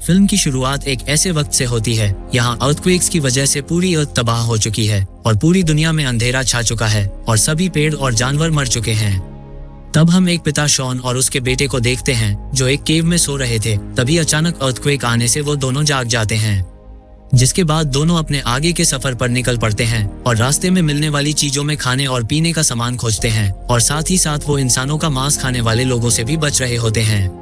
Film की शुरुआत एक ऐसे वक्त से होती है यहाँ अर्थक्वेक्स की वजह से पूरी अर्थ तबाह हो चुकी है और पूरी दुनिया में अंधेरा छा चुका है और सभी पेड़ और जानवर मर चुके हैं। तब हम एक पिता शॉन और उसके बेटे को देखते हैं जो एक केव में सो रहे थे। तभी अचानक अर्थक्वेक आने से वो दोनों जाग जाते हैं, जिसके बाद दोनों अपने आगे के सफर पर निकल पड़ते हैं और रास्ते में मिलने वाली चीजों में खाने और पीने का सामान खोजते हैं और साथ ही साथ वो इंसानों का मांस खाने वाले लोगों से भी बच रहे होते हैं।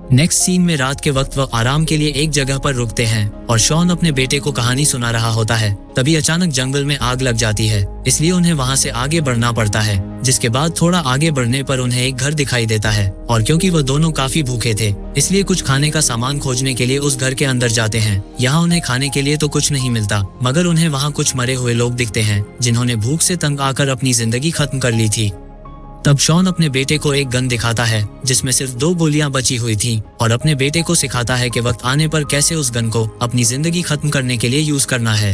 नेक्स्ट सीन में रात के वक्त वह आराम के लिए एक जगह पर रुकते हैं और शॉन अपने बेटे को कहानी सुना रहा होता है। तभी अचानक जंगल में आग लग जाती है, इसलिए उन्हें वहां से आगे बढ़ना पड़ता है। जिसके बाद थोड़ा आगे बढ़ने पर उन्हें एक घर दिखाई देता है और क्योंकि वो दोनों काफी भूखे थे इसलिए कुछ खाने का सामान खोजने के लिए उस घर के अंदर जाते हैं। यहाँ उन्हें खाने के लिए तो कुछ नहीं मिलता, मगर उन्हें वहाँ कुछ मरे हुए लोग दिखते हैं जिन्होंने भूख से तंग आकर अपनी जिंदगी खत्म कर ली थी। तब शॉन अपने बेटे को एक गन दिखाता है जिसमें सिर्फ 2 गोलियां बची हुई थी और अपने बेटे को सिखाता है कि वक्त आने पर कैसे उस गन को अपनी जिंदगी खत्म करने के लिए यूज करना है।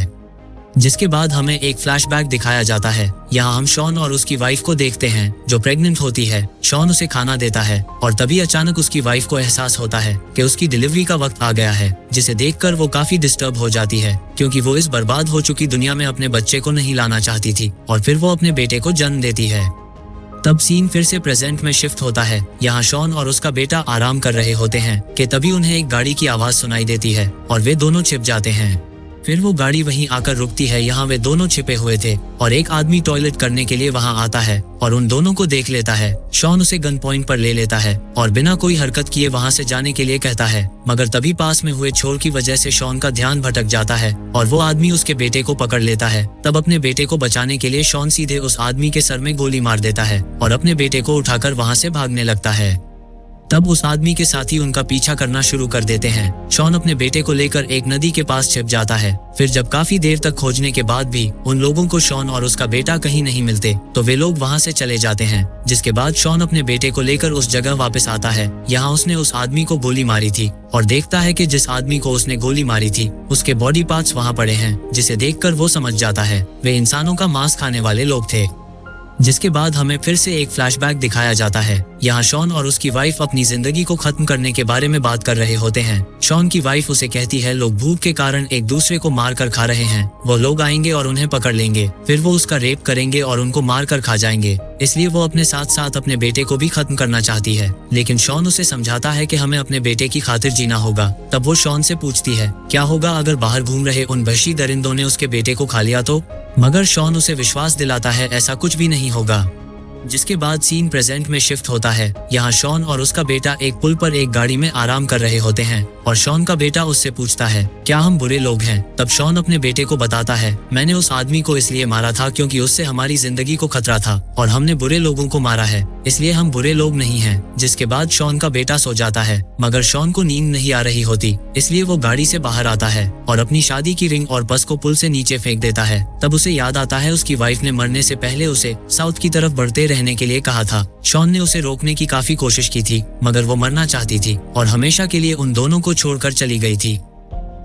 जिसके बाद हमें एक फ्लैशबैक दिखाया जाता है। यहाँ हम शॉन और उसकी वाइफ को देखते हैं जो प्रेग्नेंट होती है। शॉन उसे खाना देता है और तभी अचानक उसकी वाइफ को एहसास होता है कि उसकी डिलीवरी का वक्त आ गया है, जिसे देखकर वो काफी डिस्टर्ब हो जाती है क्योंकि वो इस बर्बाद हो चुकी दुनिया में अपने बच्चे को नहीं लाना चाहती थी और फिर वो अपने बेटे को जन्म देती है। तब सीन फिर से प्रेजेंट में शिफ्ट होता है। यहाँ शॉन और उसका बेटा आराम कर रहे होते हैं कि तभी उन्हें एक गाड़ी की आवाज सुनाई देती है और वे दोनों छिप जाते हैं। फिर वो गाड़ी वहीं आकर रुकती है। यहाँ वे दोनों छिपे हुए थे और एक आदमी टॉयलेट करने के लिए वहाँ आता है और उन दोनों को देख लेता है। शॉन उसे गन पॉइंट पर ले लेता है और बिना कोई हरकत किए वहाँ से जाने के लिए कहता है, मगर तभी पास में हुए शोर की वजह से शॉन का ध्यान भटक जाता है और वो आदमी उसके बेटे को पकड़ लेता है। तब अपने बेटे को बचाने के लिए शॉन सीधे उस आदमी के सर में गोली मार देता है और अपने बेटे को उठाकर वहाँ से भागने लगता है। तब उस आदमी के साथी उनका पीछा करना शुरू कर देते हैं। शॉन अपने बेटे को लेकर एक नदी के पास छिप जाता है। फिर जब काफी देर तक खोजने के बाद भी उन लोगों को शॉन और उसका बेटा कहीं नहीं मिलते तो वे लोग वहां से चले जाते हैं। जिसके बाद शॉन अपने बेटे को लेकर उस जगह वापस आता है। यहाँ उसने उस आदमी को गोली मारी थी और देखता है कि जिस आदमी को उसने गोली मारी थी उसके बॉडी पार्ट्स वहाँ पड़े हैं, जिसे देखकर वो समझ जाता है वे इंसानों का मांस खाने वाले लोग थे। जिसके बाद हमें फिर से एक फ्लैशबैक दिखाया जाता है। यहाँ शॉन और उसकी वाइफ अपनी जिंदगी को खत्म करने के बारे में बात कर रहे होते हैं। शॉन की वाइफ उसे कहती है लोग भूख के कारण एक दूसरे को मार कर खा रहे हैं, वो लोग आएंगे और उन्हें पकड़ लेंगे, फिर वो उसका रेप करेंगे और उनको मार कर खा जाएंगे, इसलिए वो अपने साथ साथ अपने बेटे को भी खत्म करना चाहती है। लेकिन शॉन उसे समझाता है कि हमें अपने बेटे की खातिर जीना होगा। तब वो शॉन से पूछती है क्या होगा अगर बाहर घूम रहे उन वहशी दरिंदों ने उसके बेटे को खा लिया तो, मगर शॉन उसे विश्वास दिलाता है ऐसा कुछ भी नहीं होगा। जिसके बाद सीन प्रेजेंट में शिफ्ट होता है। यहाँ शॉन और उसका बेटा एक पुल पर एक गाड़ी में आराम कर रहे होते हैं और शॉन का बेटा उससे पूछता है क्या हम बुरे लोग हैं। तब शॉन अपने बेटे को बताता है मैंने उस आदमी को इसलिए मारा था क्योंकि उससे हमारी जिंदगी को खतरा था और हमने बुरे लोगों को मारा है, इसलिए हम बुरे लोग नहीं हैं। जिसके बाद शॉन का बेटा सो जाता है, मगर शॉन को नींद नहीं आ रही होती, इसलिए वो गाड़ी से बाहर आता है और अपनी शादी की रिंग और पर्स को पुल से नीचे फेंक देता है। तब उसे याद आता है उसकी वाइफ ने मरने से पहले उसे साउथ की तरफ बढ़ते रहने के लिए कहा था। शॉन ने उसे रोकने की काफी कोशिश की थी, मगर वो मरना चाहती थी और हमेशा के लिए उन दोनों को छोड़कर चली गई थी।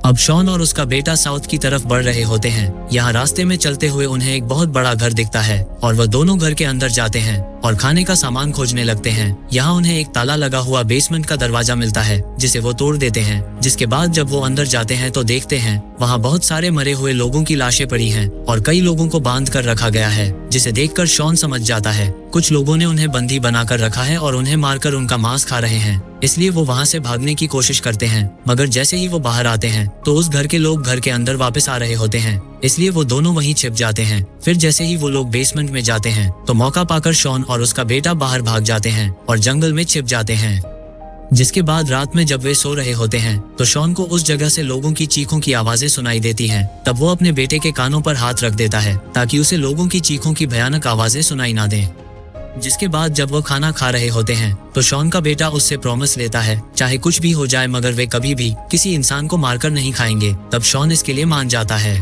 अब शॉन और उसका बेटा साउथ की तरफ बढ़ रहे होते हैं। यहाँ रास्ते में चलते हुए उन्हें एक बहुत बड़ा घर दिखता है और वह दोनों घर के अंदर जाते हैं और खाने का सामान खोजने लगते हैं। यहाँ उन्हें एक ताला लगा हुआ बेसमेंट का दरवाजा मिलता है जिसे वो तोड़ देते हैं। जिसके बाद जब वो अंदर जाते हैं तो देखते हैं वहाँ बहुत सारे मरे हुए लोगों की लाशें पड़ी हैं और कई लोगों को बांध कर रखा गया है, जिसे देखकर शॉन समझ जाता है कुछ लोगों ने उन्हें बंदी बनाकर रखा है और उन्हें मारकर उनका मांस खा रहे हैं। इसलिए वो वहाँ से भागने की कोशिश करते हैं, मगर जैसे ही वो बाहर आते हैं तो उस घर के लोग घर के अंदर वापस आ रहे होते हैं, इसलिए वो दोनों वहीं छिप जाते हैं। फिर जैसे ही वो लोग बेसमेंट में जाते हैं तो मौका पाकर शॉन और उसका बेटा बाहर भाग जाते हैं और जंगल में छिप जाते हैं। जिसके बाद रात में जब वे सो रहे होते हैं तो शॉन को उस जगह से लोगों की चीखों की आवाजें सुनाई देती हैं। तब वो अपने बेटे के कानों पर हाथ रख देता है ताकि उसे लोगों की चीखों की भयानक आवाजें सुनाई ना दें। जिसके बाद जब वो खाना खा रहे होते हैं तो शॉन का बेटा उससे प्रॉमिस लेता है चाहे कुछ भी हो जाए मगर वे कभी भी किसी इंसान को मारकर नहीं खाएंगे। तब शॉन इसके लिए मान जाता है।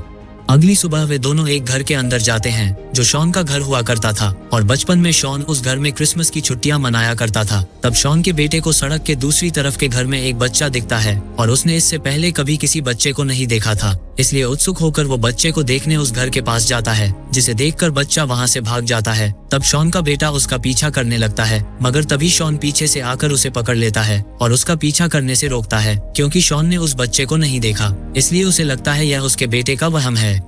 अगली सुबह वे दोनों एक घर के अंदर जाते हैं जो शॉन का घर हुआ करता था और बचपन में शॉन उस घर में क्रिसमस की छुट्टियां मनाया करता था। तब शॉन के बेटे को सड़क के दूसरी तरफ के घर में एक बच्चा दिखता है और उसने इससे पहले कभी किसी बच्चे को नहीं देखा था, इसलिए उत्सुक होकर वो बच्चे को देखने उस घर के पास जाता है, जिसे देखकर बच्चा वहां से भाग जाता है। तब शॉन का बेटा उसका पीछा करने लगता है, मगर तभी शॉन पीछे से आकर उसे पकड़ लेता है और उसका पीछा करने से रोकता है। क्योंकि शॉन ने उस बच्चे को नहीं देखा, इसलिए उसे लगता है यह उसके बेटे का वहम है।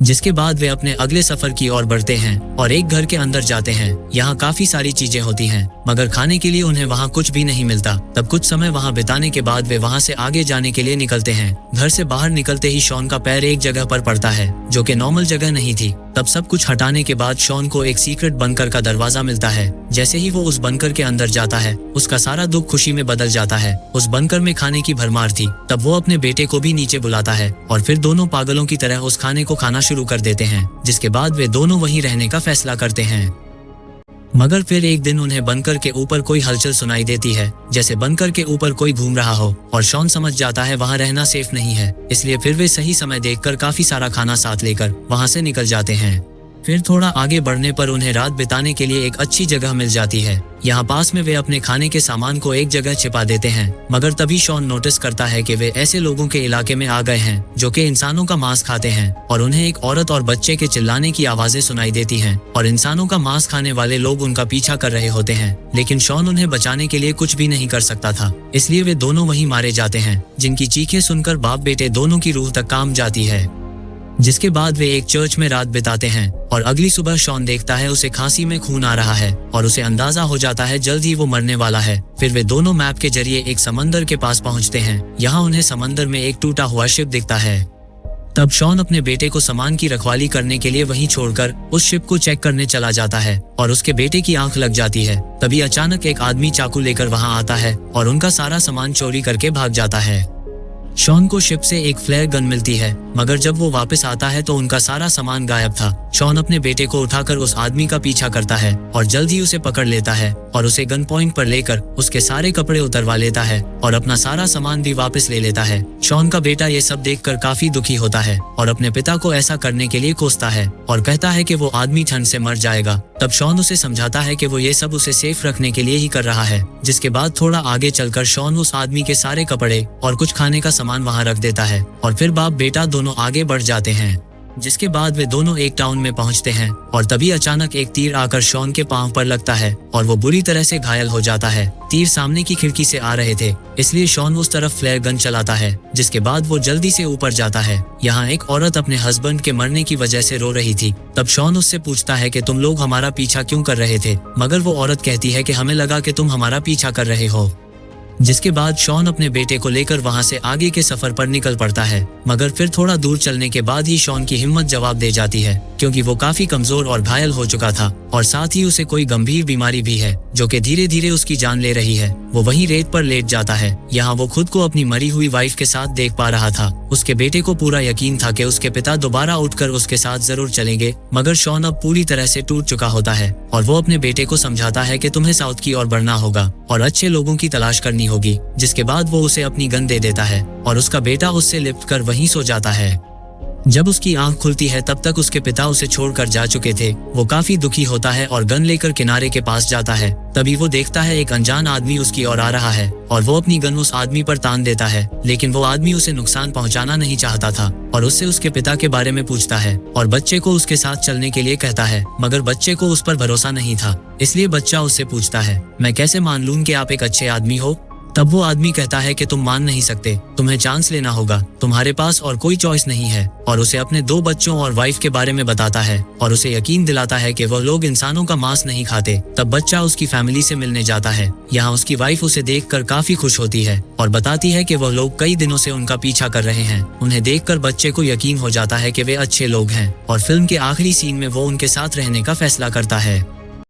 जिसके बाद वे अपने अगले सफर की ओर बढ़ते हैं और एक घर के अंदर जाते हैं। यहाँ काफी सारी चीजें होती हैं, मगर खाने के लिए उन्हें वहाँ कुछ भी नहीं मिलता। तब कुछ समय वहाँ बिताने के बाद वे वहाँ से आगे जाने के लिए निकलते हैं। घर से बाहर निकलते ही शॉन का पैर एक जगह पर पड़ता है जो कि नॉर्मल जगह नहीं थी। तब सब कुछ हटाने के बाद शॉन को एक सीक्रेट बंकर का दरवाजा मिलता है। जैसे ही वो उस बंकर के अंदर जाता है, उसका सारा दुख खुशी में बदल जाता है। उस बंकर में खाने की भरमार थी। तब वो अपने बेटे को भी नीचे बुलाता है और फिर दोनों पागलों की तरह उस खाने को खाना शुरू कर देते हैं, जिसके बाद वे दोनों वहीं रहने का फैसला करते हैं। मगर फिर एक दिन उन्हें बंकर के ऊपर कोई हलचल सुनाई देती है, जैसे बंकर के ऊपर कोई घूम रहा हो, और शॉन समझ जाता है वहां रहना सेफ नहीं है। इसलिए फिर वे सही समय देखकर काफी सारा खाना साथ लेकर वहां से निकल जाते हैं। फिर थोड़ा आगे बढ़ने पर उन्हें रात बिताने के लिए एक अच्छी जगह मिल जाती है। यहाँ पास में वे अपने खाने के सामान को एक जगह छिपा देते हैं, मगर तभी शॉन नोटिस करता है कि वे ऐसे लोगों के इलाके में आ गए हैं जो कि इंसानों का मांस खाते हैं, और उन्हें एक औरत और बच्चे के चिल्लाने की आवाजें सुनाई देती हैं और इंसानों का मांस खाने वाले लोग उनका पीछा कर रहे होते हैं। लेकिन शॉन उन्हें बचाने के लिए कुछ भी नहीं कर सकता था, इसलिए वे दोनों वहीं मारे जाते हैं, जिनकी चीखें सुनकर बाप बेटे दोनों की रूह तक काम जाती है। जिसके बाद वे एक चर्च में रात बिताते हैं और अगली सुबह शॉन देखता है उसे खांसी में खून आ रहा है और उसे अंदाजा हो जाता है जल्द ही वो मरने वाला है। फिर वे दोनों मैप के जरिए एक समंदर के पास पहुंचते हैं। यहाँ उन्हें समंदर में एक टूटा हुआ शिप दिखता है। तब शॉन अपने बेटे को सामान की रखवाली करने के लिए वहीं छोड़कर उस शिप को चेक करने चला जाता है और उसके बेटे की आंख लग जाती है। तभी अचानक एक आदमी चाकू लेकर वहां आता है और उनका सारा सामान चोरी करके भाग जाता है। शॉन को शिप से एक फ्लेयर गन मिलती है, मगर जब वो वापस आता है तो उनका सारा सामान गायब था। शॉन अपने बेटे को उठाकर उस आदमी का पीछा करता है और जल्द ही उसे पकड़ लेता है और उसे गन पॉइंट पर लेकर उसके सारे कपड़े उतरवा लेता है और अपना सारा सामान भी वापस ले लेता है। शॉन का बेटा ये सब देखकर काफी दुखी होता है और अपने पिता को ऐसा करने के लिए कोसता है और कहता है कि वो आदमी ठंड से मर जाएगा। तब शॉन उसे समझाता है कि वो ये सब उसे सेफ रखने के लिए ही कर रहा है। जिसके बाद थोड़ा आगे चलकर शॉन उस आदमी के सारे कपड़े और कुछ खाने का सामान वहां रख देता है और फिर बाप बेटा दोनों आगे बढ़ जाते हैं। जिसके बाद वे दोनों एक टाउन में पहुंचते हैं और तभी अचानक एक तीर आकर शॉन के पांव पर लगता है और वो बुरी तरह से घायल हो जाता है। तीर सामने की खिड़की से आ रहे थे, इसलिए शॉन उस तरफ फ्लेयर गन चलाता है। जिसके बाद वो जल्दी से ऊपर जाता है। यहाँ एक औरत अपने हस्बैंड के मरने की वजह से रो रही थी। तब शॉन उससे पूछता है कि तुम लोग हमारा पीछा क्यों कर रहे थे, मगर वो औरत कहती है कि हमें लगा कि तुम हमारा पीछा कर रहे हो। जिसके बाद शॉन अपने बेटे को लेकर वहां से आगे के सफर पर निकल पड़ता है, मगर फिर थोड़ा दूर चलने के बाद ही शॉन की हिम्मत जवाब दे जाती है, क्योंकि वो काफी कमजोर और घायल हो चुका था और साथ ही उसे कोई गंभीर बीमारी भी है जो कि धीरे धीरे उसकी जान ले रही है। वो वहीं रेत पर लेट जाता है। यहाँ वो खुद को अपनी मरी हुई वाइफ के साथ देख पा रहा था। उसके बेटे को पूरा यकीन था कि उसके पिता दोबारा उठकर उसके साथ जरूर चलेंगे, मगर शॉन अब पूरी तरह से टूट चुका होता है और वो अपने बेटे को समझाता है कि तुम्हें साउथ की ओर बढ़ना होगा और अच्छे लोगों की तलाश करनी होगी। जिसके बाद वो उसे अपनी गन दे देता है और उसका बेटा उससे लिपट कर वहीं सो जाता है। जब उसकी आंख खुलती है तब तक उसके पिता उसे छोड़कर जा चुके थे। वो काफी दुखी होता है और गन लेकर किनारे के पास जाता है। तभी वो देखता है एक अनजान आदमी उसकी ओर आ रहा है और वो अपनी गन उस आदमी पर तान देता है, लेकिन वो आदमी उसे नुकसान पहुंचाना नहीं चाहता था और उससे उसके पिता के बारे में पूछता है और बच्चे को उसके साथ चलने के लिए कहता है, मगर बच्चे को उस पर भरोसा नहीं था। इसलिए बच्चा उससे पूछता है, मैं कैसे मान लूं कि आप एक अच्छे आदमी हो। तब वो आदमी कहता है कि तुम मान नहीं सकते, तुम्हें चांस लेना होगा, तुम्हारे पास और कोई चॉइस नहीं है, और उसे अपने 2 बच्चों और वाइफ के बारे में बताता है और उसे यकीन दिलाता है कि वह लोग इंसानों का मांस नहीं खाते। तब बच्चा उसकी फैमिली से मिलने जाता है। यहाँ उसकी वाइफ उसे देखकर काफी खुश होती है और बताती है कि वह लोग कई दिनों से उनका पीछा कर रहे हैं। उन्हें देखकर बच्चे को यकीन हो जाता है कि वे अच्छे लोग हैं और फिल्म के आखिरी सीन में वो उनके साथ रहने का फैसला करता है।